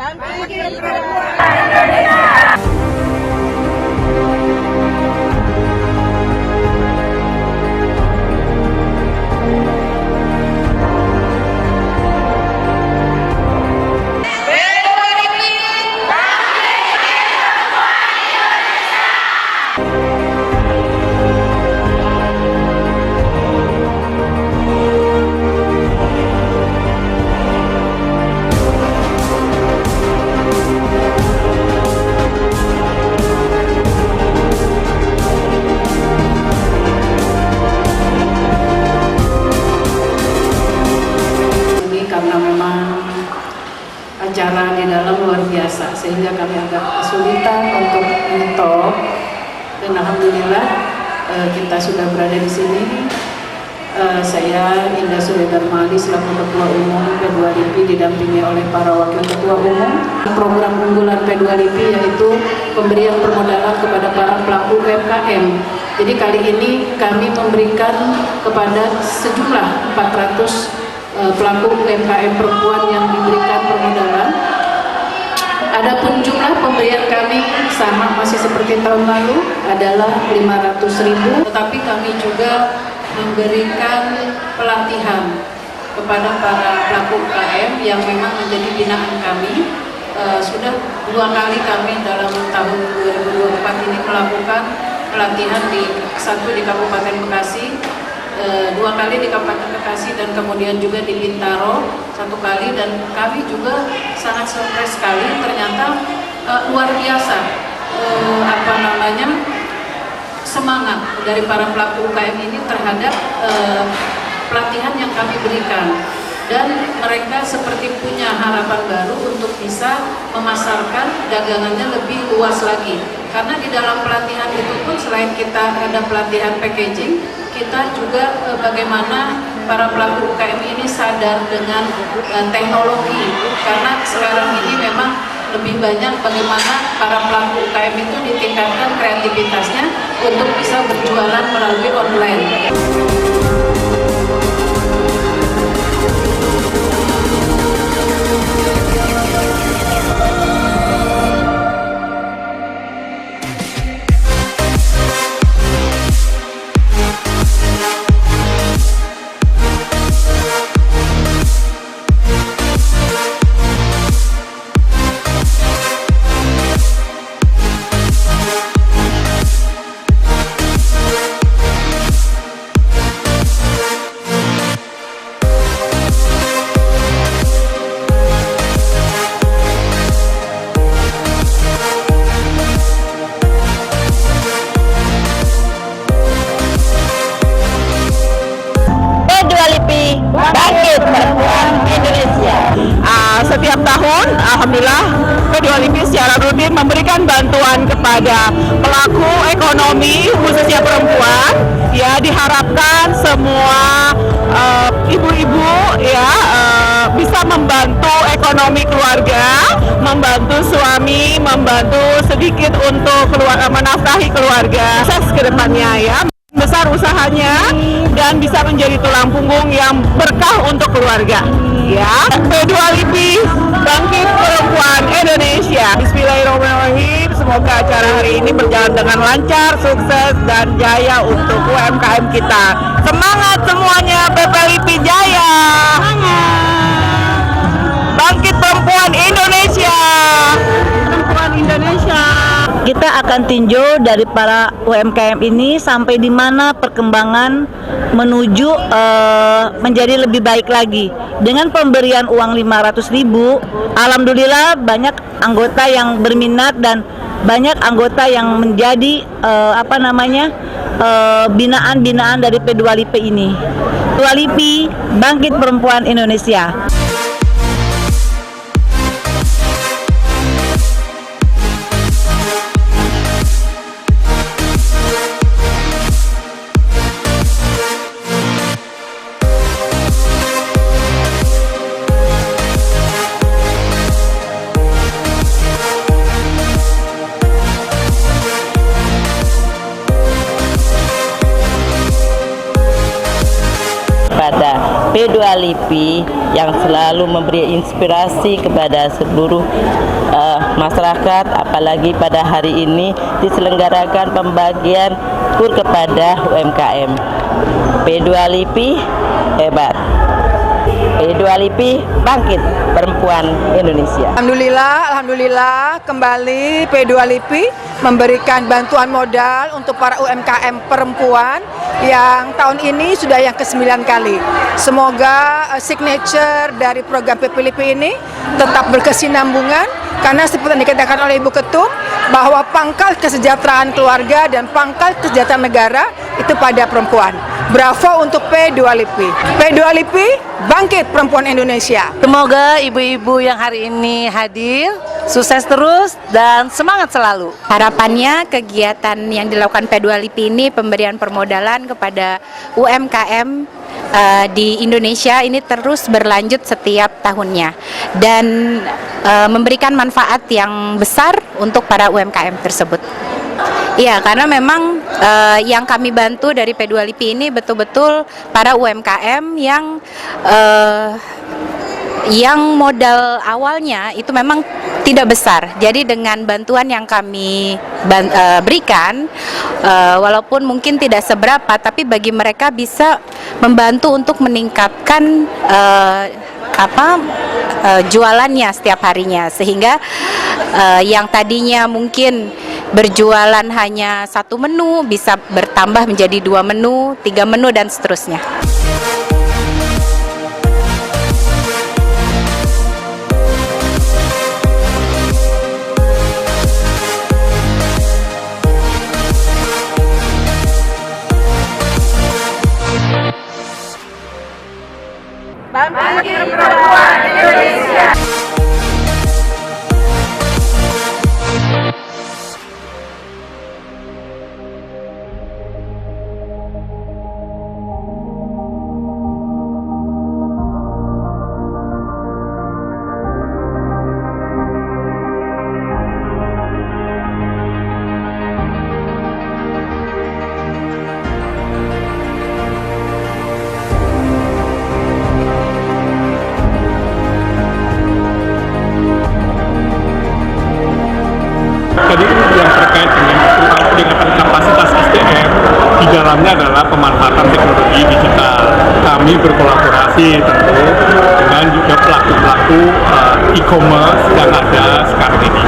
Bangkit Perempuan! Karena memang acara di dalam luar biasa sehingga kami agak kesulitan untuk menyetor, dan alhamdulillah kita sudah berada di sini. Saya Indah Suredarmali selaku Ketua Umum P2LIPI didampingi oleh para Wakil Ketua Umum. Program unggulan P2LIPI yaitu pemberian permodalan kepada para pelaku UMKM. Jadi kali ini kami memberikan kepada sejumlah 400 pelaku UMKM perempuan yang diberikan permodalan. Adapun jumlah pemberian kami sama masih seperti tahun lalu adalah 500.000, tetapi kami juga memberikan pelatihan kepada para pelaku UMKM yang memang menjadi binaan kami. Sudah 2 kali kami dalam tahun 2024 ini melakukan pelatihan satu di Kabupaten Bekasi, 2 kali di Kabupaten Bekasi, dan kemudian juga di Bintaro 1 kali, dan kami juga sangat surprise sekali ternyata luar biasa semangat dari para pelaku UKM ini terhadap pelatihan yang kami berikan, dan mereka seperti punya harapan baru untuk bisa memasarkan dagangannya lebih luas lagi. Karena di dalam pelatihan itu pun selain kita ada pelatihan packaging, kita juga bagaimana para pelaku UKM ini sadar dengan teknologi, karena sekarang ini memang lebih banyak bagaimana para pelaku UKM itu ditingkatkan kreativitasnya untuk bisa berjualan melalui online. Bangkit Perempuan Indonesia. Setiap tahun, alhamdulillah, P2LIPI secara rutin memberikan bantuan kepada pelaku ekonomi khususnya perempuan. Ya, diharapkan semua ibu-ibu bisa membantu ekonomi keluarga, membantu suami, membantu sedikit untuk menafkahi keluarga. Sukses ke depannya ya. Besar usahanya dan bisa menjadi tulang punggung yang berkah untuk keluarga. Ya, P2LIPI Bangkit Perempuan Indonesia. Bismillahirrahmanirrahim. Semoga acara hari ini berjalan dengan lancar, sukses dan jaya untuk UMKM kita. Semangat semuanya, P2LIPI jaya. Bangkit Perempuan Indonesia. Perempuan Indonesia. Kita akan tinjau dari para UMKM ini sampai di mana perkembangan menuju menjadi lebih baik lagi. Dengan pemberian uang 500.000, alhamdulillah banyak anggota yang berminat dan banyak anggota yang menjadi binaan-binaan dari P2LIPI ini. P2LIPI Bangkit Perempuan Indonesia. kepada P2LIPI yang selalu memberi inspirasi kepada seluruh masyarakat, apalagi pada hari ini diselenggarakan pembagian kur kepada UMKM. P2LIPI hebat. P2LIPI bangkit, perempuan Indonesia. Alhamdulillah kembali P2LIPI memberikan bantuan modal untuk para UMKM perempuan yang tahun ini sudah yang ke-9 kali. Semoga signature dari program P2LIPI ini tetap berkesinambungan, karena seperti yang dikatakan oleh Ibu Ketum bahwa pangkal kesejahteraan keluarga dan pangkal kesejahteraan negara itu pada perempuan. Bravo untuk P2LIPI. P2LIPI bangkit, perempuan Indonesia. Semoga ibu-ibu yang hari ini hadir sukses terus dan semangat selalu. Harapannya kegiatan yang dilakukan P2LIPI ini pemberian permodalan kepada UMKM di Indonesia ini terus berlanjut setiap tahunnya dan memberikan manfaat yang besar untuk para UMKM tersebut. Iya, karena memang yang kami bantu dari P2LIPI ini betul-betul para UMKM yang modal awalnya itu memang tidak besar. Jadi dengan bantuan yang kami berikan, walaupun mungkin tidak seberapa, tapi bagi mereka bisa membantu untuk meningkatkan jualannya setiap harinya, sehingga yang tadinya mungkin berjualan hanya 1 menu bisa bertambah menjadi 2 menu, 3 menu dan seterusnya. Bangkit perempuan Indonesia. Tadi yang terkait dengan peningkatan kapasitas SDM, di dalamnya adalah pemanfaatan teknologi digital. Kami berkolaborasi tentu dengan juga pelaku-pelaku e-commerce yang ada sekarang ini.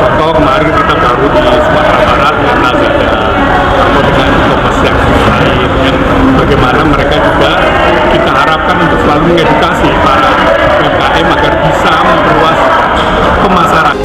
Contoh kemarin kita baru di Sumatera Barat dengan Lazada atau dengan e-commerce yang lain, yang bagaimana mereka juga kita harapkan untuk selalu mengedukasi para UMKM agar bisa memperluas pemasaran.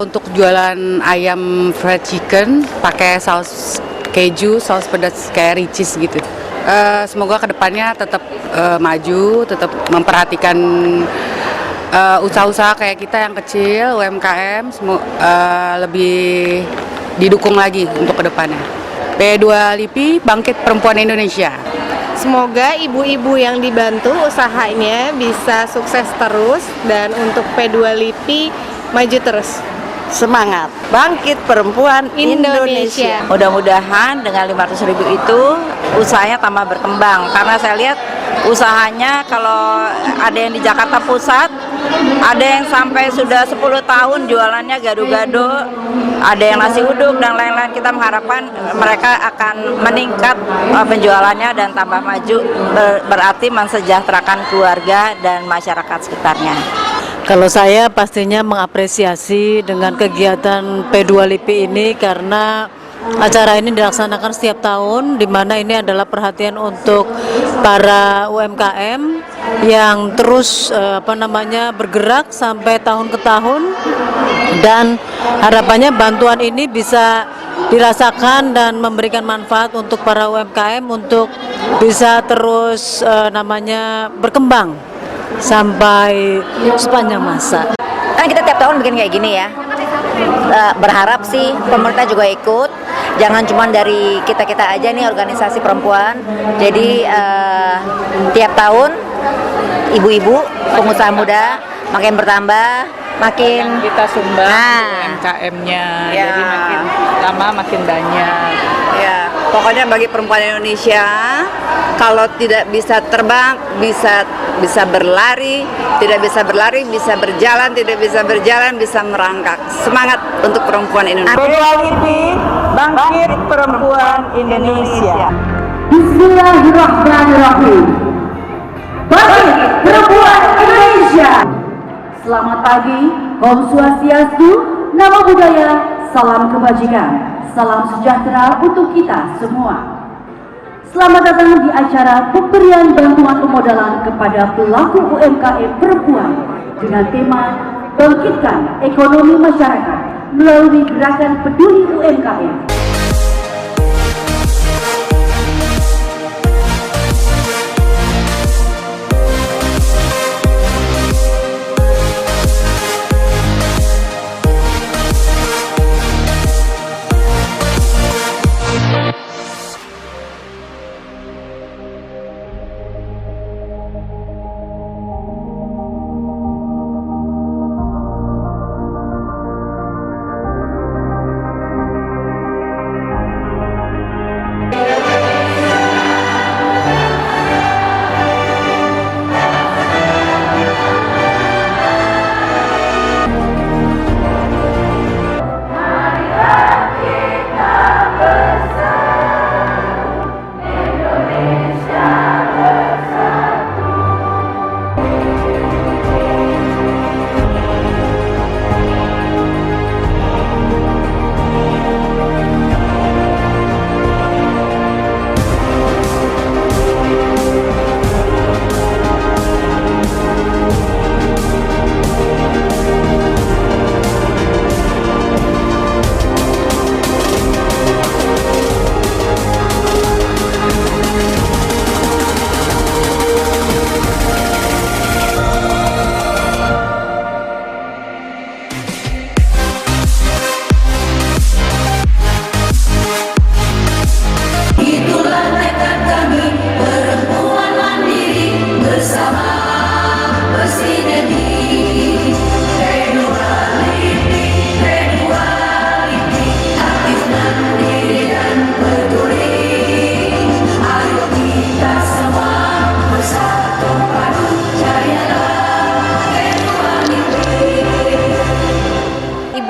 Untuk jualan ayam fried chicken pakai saus keju, saus pedas kayak Ricis gitu. Semoga kedepannya tetap maju, tetap memperhatikan usaha-usaha kayak kita yang kecil, UMKM, lebih didukung lagi untuk kedepannya. P2LIPI, Bangkit Perempuan Indonesia. Semoga ibu-ibu yang dibantu usahanya bisa sukses terus dan untuk P2LIPI maju terus. Semangat Bangkit Perempuan Indonesia. Mudah-mudahan dengan 500.000 itu usahanya tambah berkembang, karena saya lihat usahanya kalau ada yang di Jakarta Pusat, ada yang sampai sudah 10 tahun jualannya gado-gado, ada yang nasi uduk dan lain-lain. Kita mengharapkan mereka akan meningkat penjualannya dan tambah maju, berarti mensejahterakan keluarga dan masyarakat sekitarnya. Kalau saya pastinya mengapresiasi dengan kegiatan P2LIPI ini, karena acara ini dilaksanakan setiap tahun, di mana ini adalah perhatian untuk para UMKM yang terus bergerak sampai tahun ke tahun, dan harapannya bantuan ini bisa dirasakan dan memberikan manfaat untuk para UMKM untuk bisa terus berkembang sampai sepanjang masa. Kan kita tiap tahun bikin kayak gini ya. Berharap sih pemerintah juga ikut. Jangan cuma dari kita-kita aja nih organisasi perempuan. Jadi tiap tahun ibu-ibu, pengusaha muda makin bertambah, makin kita sumbang UMKM-nya, ya. Jadi makin lama makin banyak. Ya, pokoknya bagi perempuan Indonesia, kalau tidak bisa terbang, bisa berlari, tidak bisa berlari, bisa berjalan, tidak bisa berjalan, bisa merangkak. Semangat untuk perempuan Indonesia. P2LIPI, Bangkit Perempuan Indonesia. Bismillahirrahmanirrahim. Bangkit Perempuan Indonesia. Selamat pagi, Om Swastiastu, Namo Buddhaya, salam kebajikan. Salam sejahtera untuk kita semua. Selamat datang di acara pemberian bantuan pemodalan kepada pelaku UMKM perempuan dengan tema Bangkitkan Ekonomi Masyarakat melalui Gerakan Peduli UMKM.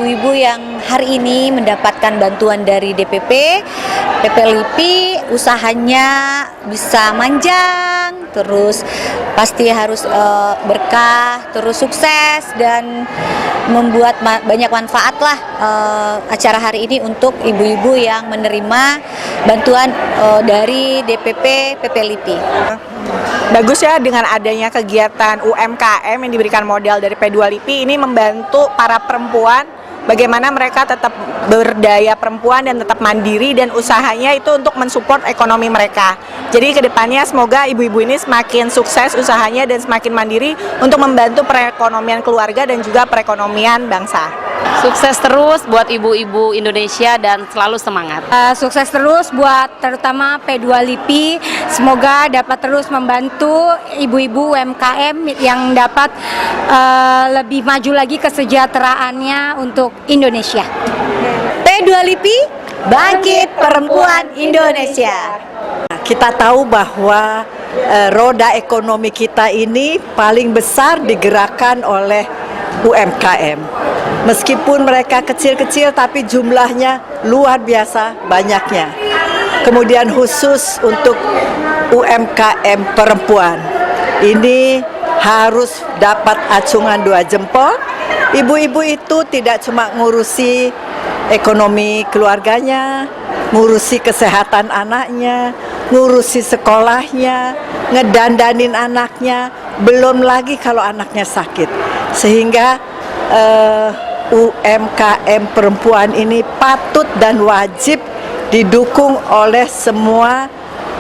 Ibu-ibu yang hari ini mendapatkan bantuan dari DPP, P2LIPI, usahanya bisa manjang, terus pasti harus berkah, terus sukses dan membuat banyak manfaat lah acara hari ini untuk ibu-ibu yang menerima bantuan dari DPP P2LIPI. Bagus ya dengan adanya kegiatan UMKM yang diberikan modal dari P2LIPI ini membantu para perempuan bagaimana mereka tetap berdaya perempuan dan tetap mandiri dan usahanya itu untuk mensupport ekonomi mereka. Jadi kedepannya semoga ibu-ibu ini semakin sukses usahanya dan semakin mandiri untuk membantu perekonomian keluarga dan juga perekonomian bangsa. Sukses terus buat ibu-ibu Indonesia dan selalu semangat. Sukses terus buat terutama P2LIPI, semoga dapat terus membantu ibu-ibu UMKM yang dapat lebih maju lagi kesejahteraannya untuk Indonesia. P2LIPI, bangkit perempuan Indonesia. Kita tahu bahwa roda ekonomi kita ini paling besar digerakkan oleh UMKM. Meskipun mereka kecil-kecil tapi jumlahnya luar biasa banyaknya. Kemudian khusus untuk UMKM perempuan, ini harus dapat acungan 2 jempol. Ibu-ibu itu tidak cuma ngurusi ekonomi keluarganya, ngurusi kesehatan anaknya, ngurusi sekolahnya, ngedandanin anaknya, belum lagi kalau anaknya sakit. Sehingga UMKM perempuan ini patut dan wajib didukung oleh semua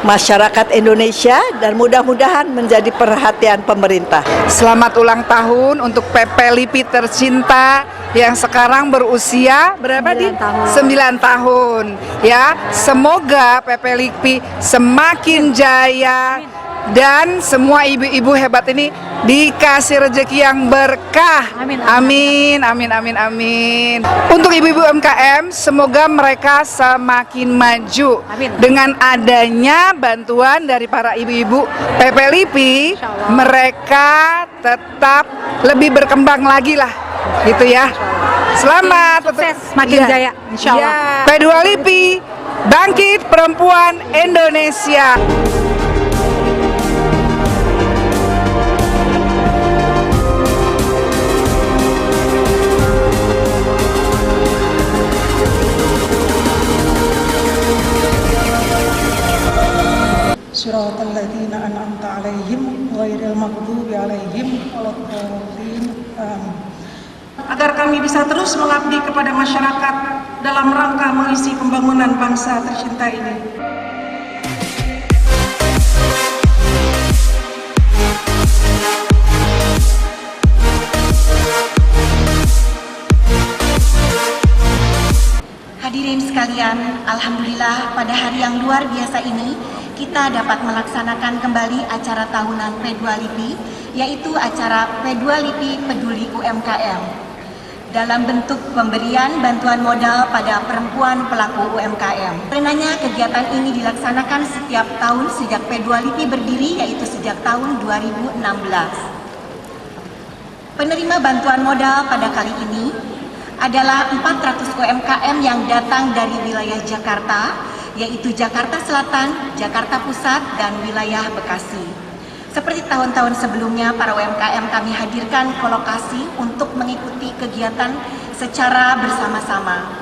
masyarakat Indonesia dan mudah-mudahan menjadi perhatian pemerintah. Selamat ulang tahun untuk PP-LIPI tercinta yang sekarang berusia berapa 9 tahun. Ya, semoga PP-LIPI semakin jaya dan semua ibu-ibu hebat ini dikasih rezeki yang berkah. Amin, amin, amin, amin. Untuk ibu-ibu UMKM, semoga mereka semakin maju dengan adanya bantuan dari para ibu-ibu PP-LIPI. Mereka tetap lebih berkembang lagi lah, gitu ya. Selamat, sukses, makin jaya, insya Allah. P2LIPI, bangkit perempuan Indonesia. Suratal ladzina an'amta 'alaihim ghairil maghdubi 'alaihim waladdallin. Agar kami bisa terus mengabdi kepada masyarakat dalam rangka mengisi pembangunan bangsa tercinta ini. Hadirin sekalian, alhamdulillah pada hari yang luar biasa ini kita dapat melaksanakan kembali acara tahunan P2LIPI, yaitu acara P2LIPI Peduli UMKM dalam bentuk pemberian bantuan modal pada perempuan pelaku UMKM. Karenanya kegiatan ini dilaksanakan setiap tahun sejak P2LIPI berdiri, yaitu sejak tahun 2016. Penerima bantuan modal pada kali ini adalah 400 UMKM yang datang dari wilayah Jakarta, yaitu Jakarta Selatan, Jakarta Pusat, dan wilayah Bekasi. Seperti tahun-tahun sebelumnya, para UMKM kami hadirkan ke lokasi untuk mengikuti kegiatan secara bersama-sama.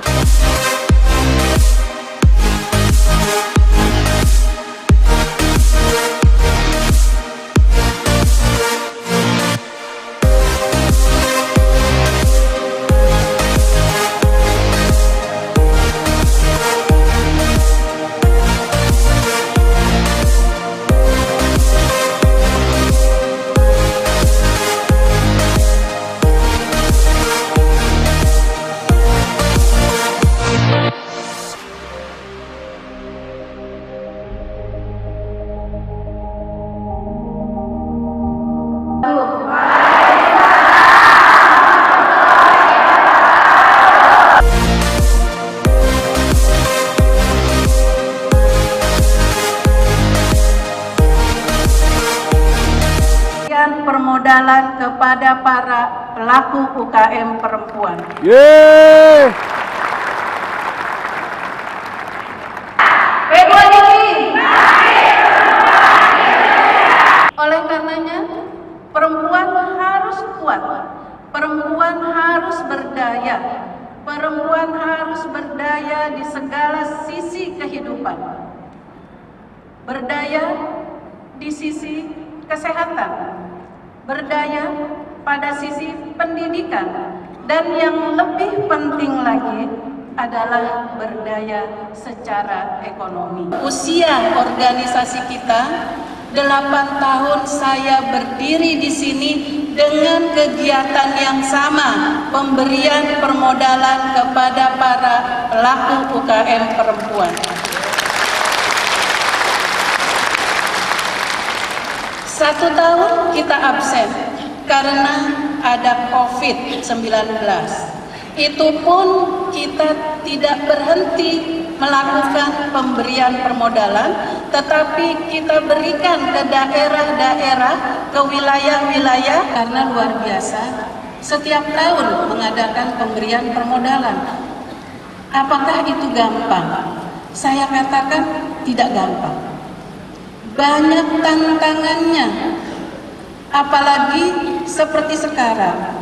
Permodalan kepada para pelaku UKM perempuan. Yeay! Oleh karenanya, perempuan harus kuat, perempuan harus berdaya, perempuan harus berdaya di segala sisi kehidupan. Berdaya di sisi kesehatan, berdaya pada sisi pendidikan, Dan yang lebih penting lagi adalah berdaya secara ekonomi. Usia organisasi kita 8 tahun saya berdiri di sini dengan kegiatan yang sama, pemberian permodalan kepada para pelaku UKM perempuan. 1 tahun kita absen karena ada COVID-19. Itu pun kita tidak berhenti melakukan pemberian permodalan, tetapi kita berikan ke daerah-daerah, ke wilayah-wilayah, karena luar biasa setiap tahun mengadakan pemberian permodalan. Apakah itu gampang? Saya katakan tidak gampang. Banyak tantangannya, apalagi seperti sekarang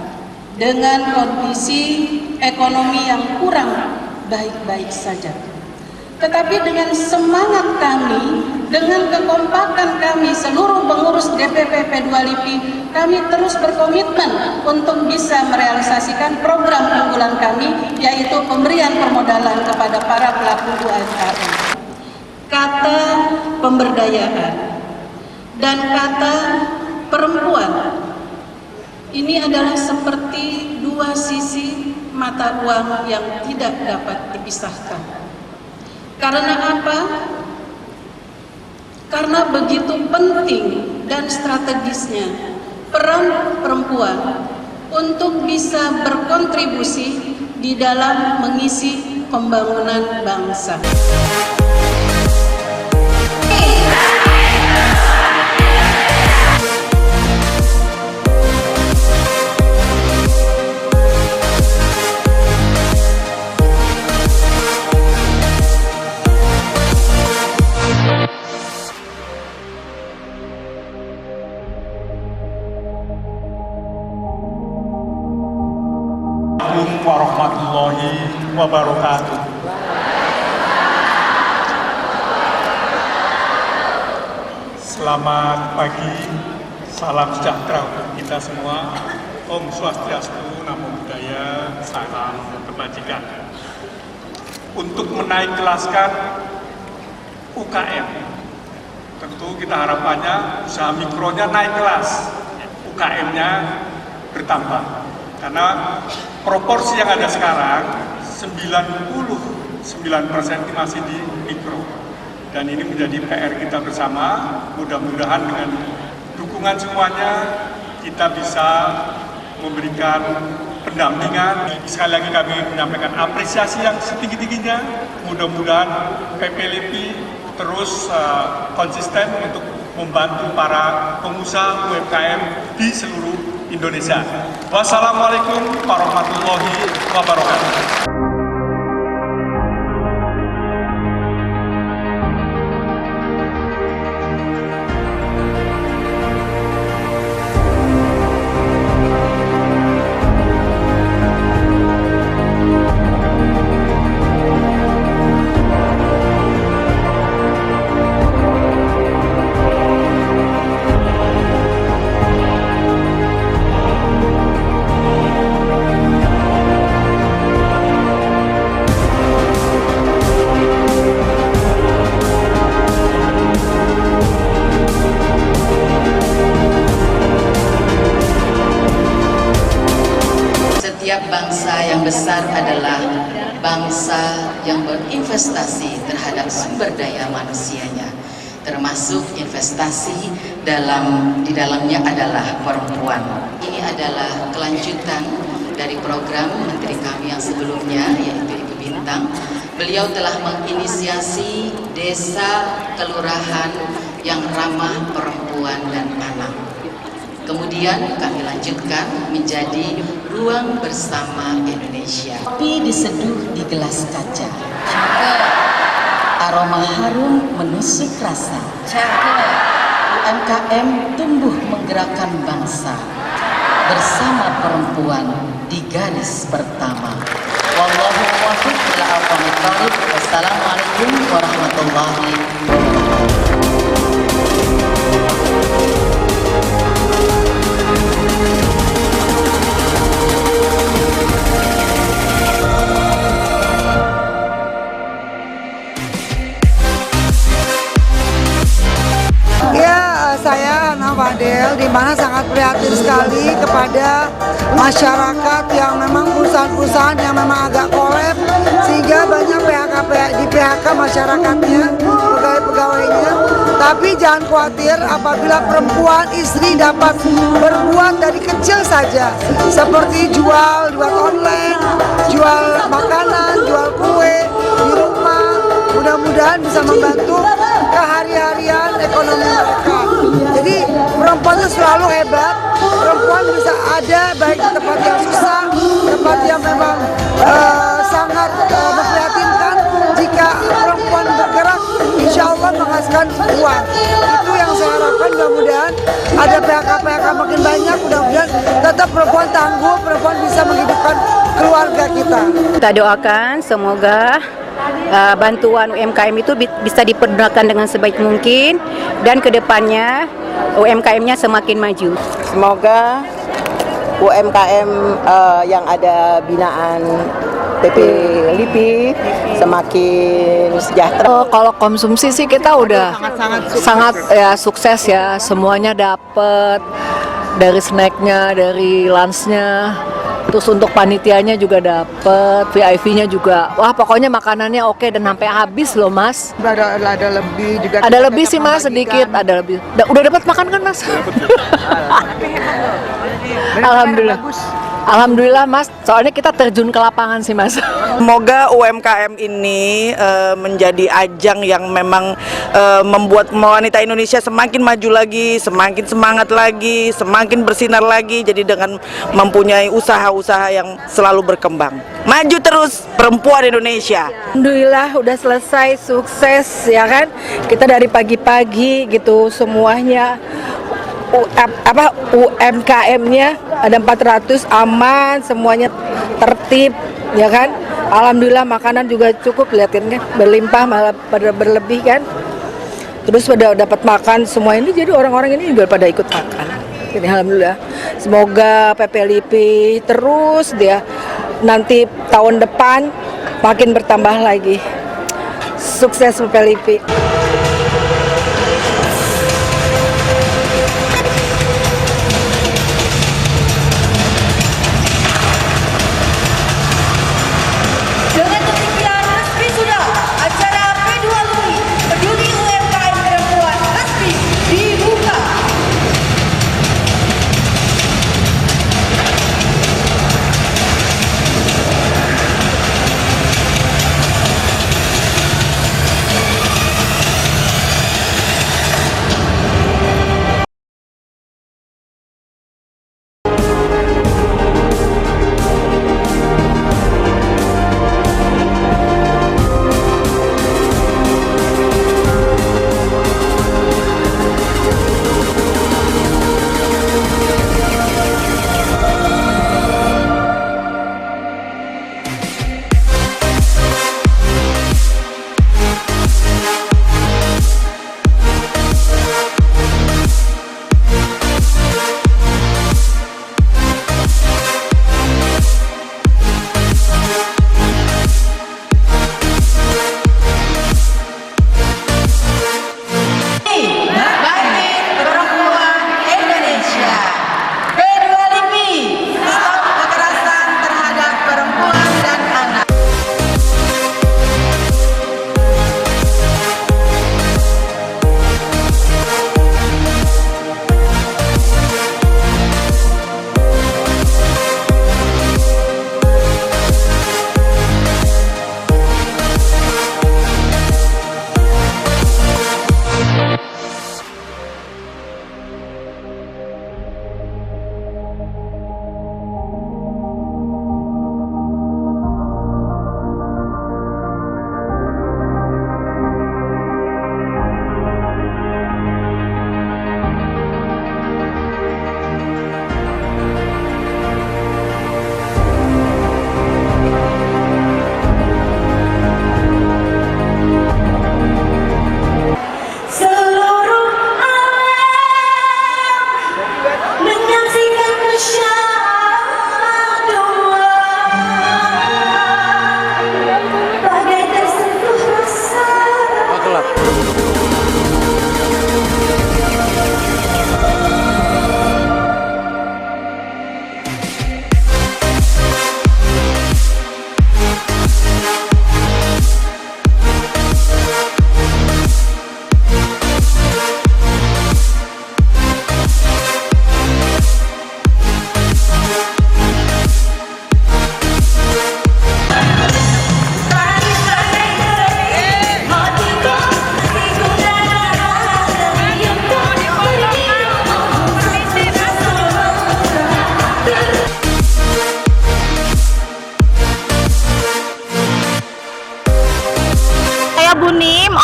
dengan kondisi ekonomi yang kurang baik-baik saja. Tetapi dengan semangat kami, dengan kekompakan kami seluruh pengurus DPP P2LIPI, kami terus berkomitmen untuk bisa merealisasikan program unggulan kami, yaitu pemberian permodalan kepada para pelaku UMKM. Kata pemberdayaan dan kata perempuan ini adalah seperti dua sisi mata uang yang tidak dapat dipisahkan. Karena apa? Karena begitu penting dan strategisnya peran perempuan untuk bisa berkontribusi di dalam mengisi pembangunan bangsa. Warahmatullahi wabarakatuh. Selamat pagi, salam sejahtera untuk kita semua. Om Swastiastu, Namo Buddhaya, salam kebajikan. Untuk menaik kelaskan UKM, tentu kita harapannya usaha mikronya naik kelas, UKM-nya bertambah. Karena proporsi yang ada sekarang 99% ini masih di mikro, dan ini menjadi PR kita bersama. Mudah-mudahan dengan dukungan semuanya kita bisa memberikan pendampingan. Sekali lagi kami menyampaikan apresiasi yang setinggi-tingginya. Mudah-mudahan PP-LIPI terus konsisten untuk membantu para pengusaha UMKM di seluruh Indonesia. Wassalamualaikum warahmatullahi wabarakatuh. Bangsa yang besar adalah bangsa yang berinvestasi terhadap sumber daya manusianya, termasuk investasi di dalamnya adalah perempuan. Ini adalah kelanjutan dari program menteri kami yang sebelumnya, yaitu Ibu Bintang. Beliau telah menginisiasi desa kelurahan yang ramah perempuan dan anak. Kemudian kami lanjutkan menjadi Ruang Bersama Indonesia. Kopi diseduh di gelas kaca. Aroma harum menusuk rasa. UMKM tumbuh menggerakkan bangsa. Bersama perempuan di garis pertama. Wallahu muwaffiq ila aqwamit thoriq. Wassalamualaikum warahmatullahi wabarakatuh. masyarakat yang memang perusahaan-perusahaan yang memang agak kolab, sehingga banyak di PHK masyarakatnya, pegawai-pegawainya. Tapi jangan khawatir, apabila perempuan istri dapat berbuat dari kecil saja, seperti jual online, jual makanan, jual kue di rumah, mudah-mudahan bisa membantu kehari-harian ekonomi mereka. Jadi perempuan itu selalu hebat, perempuan bisa ada baik di tempat yang susah, tempat yang memang sangat memprihatinkan. Jika perempuan bergerak, insya Allah menghasilkan uang. Itu yang saya harapkan, mudah-mudahan ada PHK makin banyak, mudah-mudahan tetap perempuan tangguh, perempuan bisa menghidupkan keluarga kita. Kita doakan semoga bantuan UMKM itu bisa dipergunakan dengan sebaik mungkin dan kedepannya UMKM-nya semakin maju. Semoga UMKM yang ada binaan PP LIPI semakin sejahtera. Kalau konsumsi sih kita udah sangat ya sukses ya, semuanya dapet, dari snacknya, dari lunchnya, terus untuk panitianya juga dapet, VIP-nya juga. Wah pokoknya makanannya oke dan sampai habis loh Mas. Ada lebih juga. Ada lebih sih Mas, sedikit ada lebih. Udah dapat makan kan Mas? Alhamdulillah. Alhamdulillah Mas, soalnya kita terjun ke lapangan sih Mas. Semoga UMKM ini menjadi ajang yang memang membuat wanita Indonesia semakin maju lagi, semakin semangat lagi, semakin bersinar lagi. Jadi dengan mempunyai usaha-usaha yang selalu berkembang. Maju terus perempuan Indonesia. Alhamdulillah udah selesai, sukses ya kan. Kita dari pagi-pagi gitu semuanya. UMKM-nya ada 400 aman, semuanya tertib ya kan. Alhamdulillah makanan juga cukup, lihatin kan, berlimpah malah pada berlebih kan. Terus pada dapat makan semua ini, jadi orang-orang ini juga pada ikut makan. Jadi alhamdulillah. Semoga PP LIPI terus dia nanti tahun depan makin bertambah lagi. Sukses PP LIPI.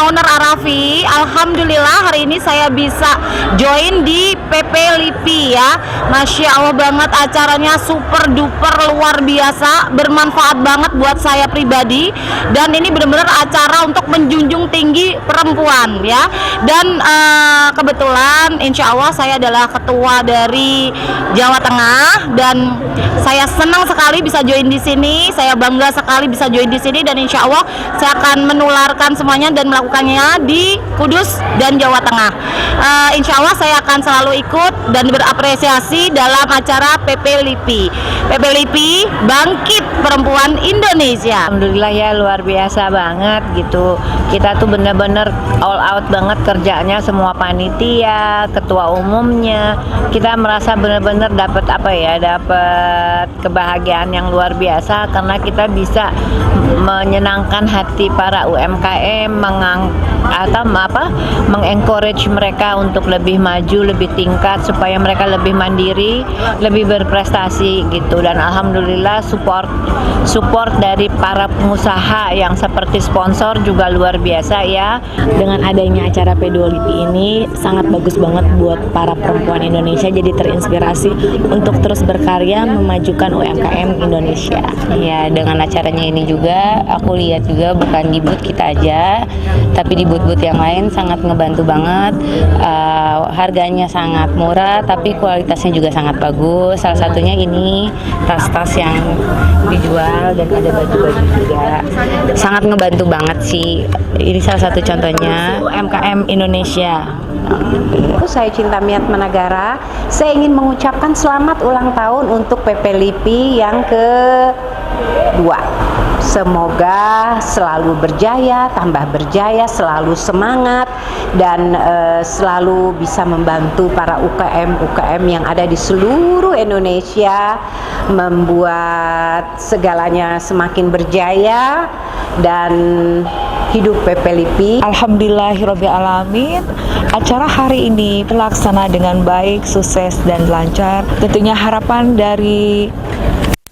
owner Arafi. Alhamdulillah hari ini saya bisa join di PP LIPI ya. Masya Allah banget, acaranya super duper luar biasa, bermanfaat banget buat saya pribadi. Dan ini benar-benar acara untuk menjunjung tinggi perempuan ya. Dan kebetulan insya Allah saya adalah ketua dari Jawa Tengah dan saya senang sekali bisa join di sini. Saya bangga sekali bisa join di sini dan insya Allah saya akan menularkan semuanya dan melakukannya di Kudus dan Jawa Tengah. Insya Allah saya akan selalu ikut dan berapresiasi dalam acara PP LIPI. PP LIPI Bangkit Perempuan Indonesia. Alhamdulillah ya, luar biasa banget gitu. Kita tuh bener-bener all out banget kerjanya, semua panitia, ketua umumnya. Kita merasa bener-bener dapat dapat kebahagiaan yang luar biasa karena kita bisa menyenangkan hati para UMKM, mengencourage mereka untuk lebih maju, lebih tingkat supaya mereka lebih mandiri, lebih berprestasi gitu. Dan alhamdulillah support dari para pengusaha yang seperti sponsor juga luar biasa ya. Dengan adanya acara P2LIPI ini sangat bagus banget buat para perempuan Indonesia, jadi terinspirasi untuk terus berkarya memajukan UMKM Indonesia. Ya, dengan acaranya ini juga aku lihat juga bukan di booth kita aja, tapi di booth-booth yang lain sangat ngebantu banget. Harganya sangat murah tapi kualitasnya juga sangat bagus. Salah satunya ini tas-tas yang dijual dan ada baju-baju juga. Sangat ngebantu banget sih. Ini salah satu contohnya UMKM Indonesia. Saya Cinta Miat Managara. Saya ingin mengucapkan selamat ulang tahun untuk PP LIPI yang kedua. Semoga selalu berjaya, tambah berjaya, selalu semangat dan selalu bisa membantu para UKM yang ada di seluruh Indonesia, membuat segalanya semakin berjaya dan hidup PP LIPI. Alhamdulillahirrabbilalamin, acara hari ini terlaksana dengan baik, sukses dan lancar. Tentunya harapan dari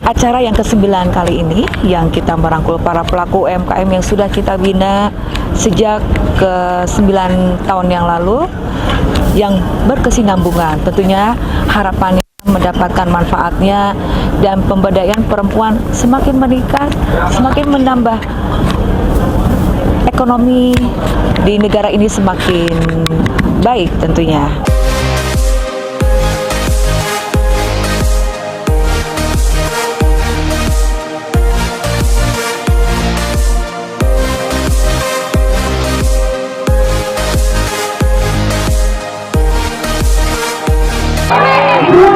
acara yang ke-9 kali ini yang kita merangkul para pelaku UMKM yang sudah kita bina sejak ke-9 tahun yang lalu yang berkesinambungan. Tentunya harapannya mendapatkan manfaatnya dan pemberdayaan perempuan semakin meningkat, semakin menambah ekonomi di negara ini semakin baik tentunya. Ayo,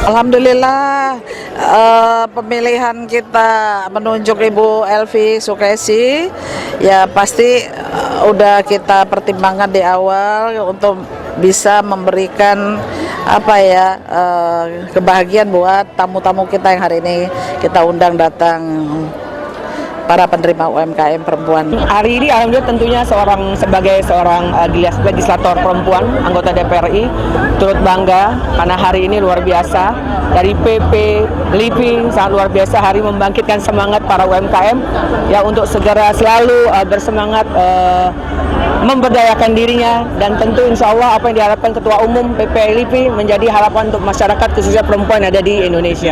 Alhamdulillah pemilihan kita menunjuk Ibu Elvi Sukesi ya pasti udah kita pertimbangkan di awal untuk bisa memberikan kebahagiaan buat tamu-tamu kita yang hari ini kita undang datang, para penerima UMKM perempuan. Hari ini alhamdulillah tentunya sebagai seorang legislator perempuan anggota DPR RI turut bangga karena hari ini luar biasa dari PP LIPI sangat luar biasa, hari membangkitkan semangat para UMKM ya untuk segera selalu bersemangat memberdayakan dirinya, dan tentu insya Allah apa yang diharapkan Ketua Umum PP LIPI menjadi harapan untuk masyarakat khususnya perempuan yang ada di Indonesia.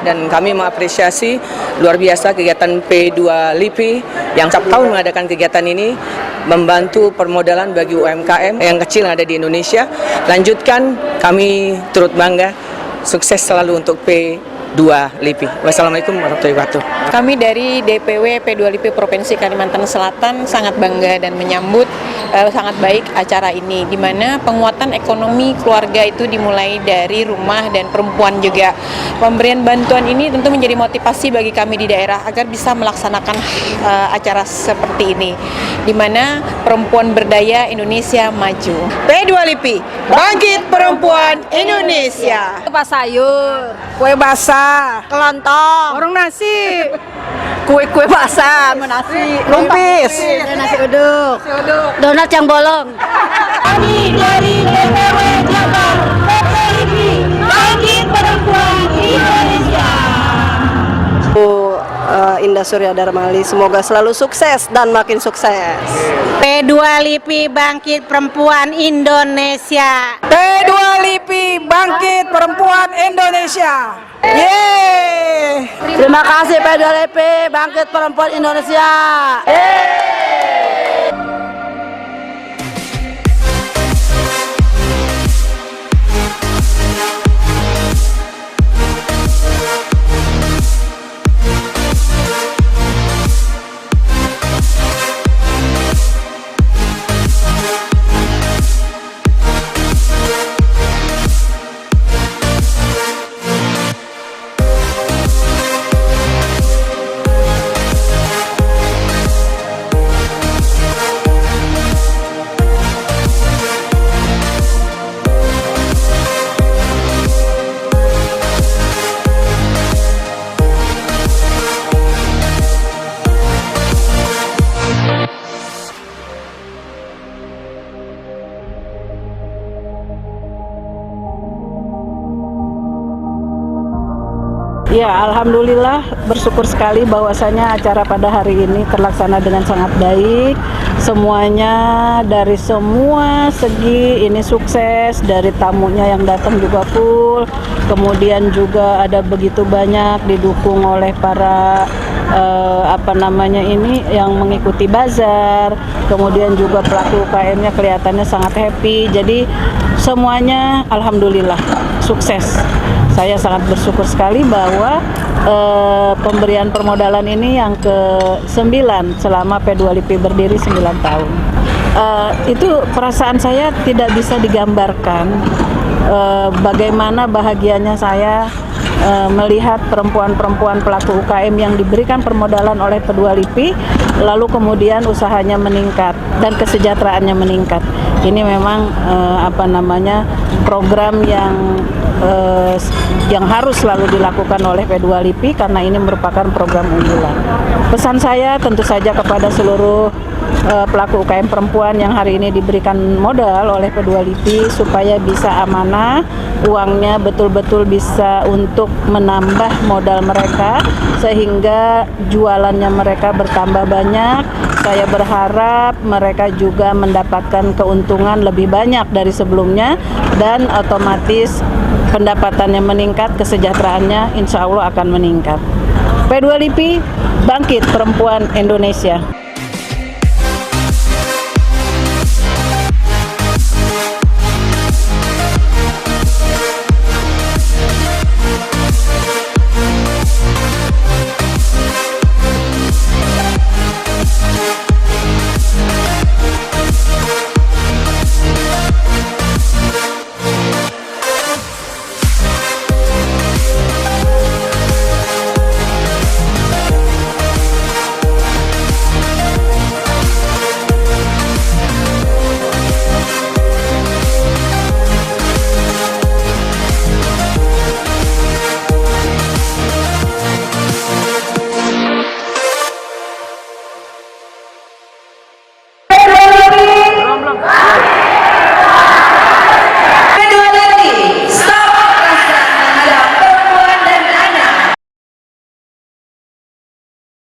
Dan kami mengapresiasi luar biasa kegiatan P2 LIPI yang setiap tahun mengadakan kegiatan ini membantu permodalan bagi UMKM yang kecil yang ada di Indonesia. Lanjutkan, kami turut bangga, sukses selalu untuk P2 LIPI. Wassalamualaikum warahmatullahi wabarakatuh. Kami dari DPW P2 LIPI Provinsi Kalimantan Selatan sangat bangga dan menyambut sangat baik acara ini, di mana penguatan ekonomi keluarga itu dimulai dari rumah dan perempuan juga. Pemberian bantuan ini tentu menjadi motivasi bagi kami di daerah agar bisa melaksanakan acara seperti ini, di mana perempuan berdaya Indonesia maju. P2 LIPI, bangkit perempuan Indonesia. Pas sayur, kue basah, kelontong, warung nasi, kue basah, nasi, lumpis, nasi uduk, donat yang bolong. Kami dari DPW Jabar, PPLIPI, bangkit perempuan Indonesia. Indah Surya Darmali, semoga selalu sukses dan makin sukses. P2 LIPI bangkit perempuan Indonesia. P2 LIPI bangkit perempuan Indonesia. Yeay! Terima kasih P2 LIPI bangkit perempuan Indonesia. Ya, alhamdulillah bersyukur sekali bahwasanya acara pada hari ini terlaksana dengan sangat baik. Semuanya dari semua segi ini sukses, dari tamunya yang datang juga full. Kemudian juga ada begitu banyak didukung oleh para yang mengikuti bazar. Kemudian juga pelaku UKM-nya kelihatannya sangat happy. Jadi semuanya alhamdulillah sukses. Saya sangat bersyukur sekali bahwa pemberian permodalan ini yang ke-9 selama P2 LIPI berdiri 9 tahun. Itu perasaan saya tidak bisa digambarkan bagaimana bahagianya saya melihat perempuan-perempuan pelaku UKM yang diberikan permodalan oleh P2 LIPI, lalu kemudian usahanya meningkat dan kesejahteraannya meningkat. Ini memang program yang harus selalu dilakukan oleh P2 LIPI karena ini merupakan program unggulan. Pesan saya tentu saja kepada seluruh pelaku UKM perempuan yang hari ini diberikan modal oleh P2 LIPI supaya bisa amanah, uangnya betul-betul bisa untuk menambah modal mereka sehingga jualannya mereka bertambah banyak. Saya berharap mereka juga mendapatkan keuntungan lebih banyak dari sebelumnya dan otomatis pendapatannya meningkat, kesejahteraannya insya Allah akan meningkat. P2 LIPI, bangkit perempuan Indonesia.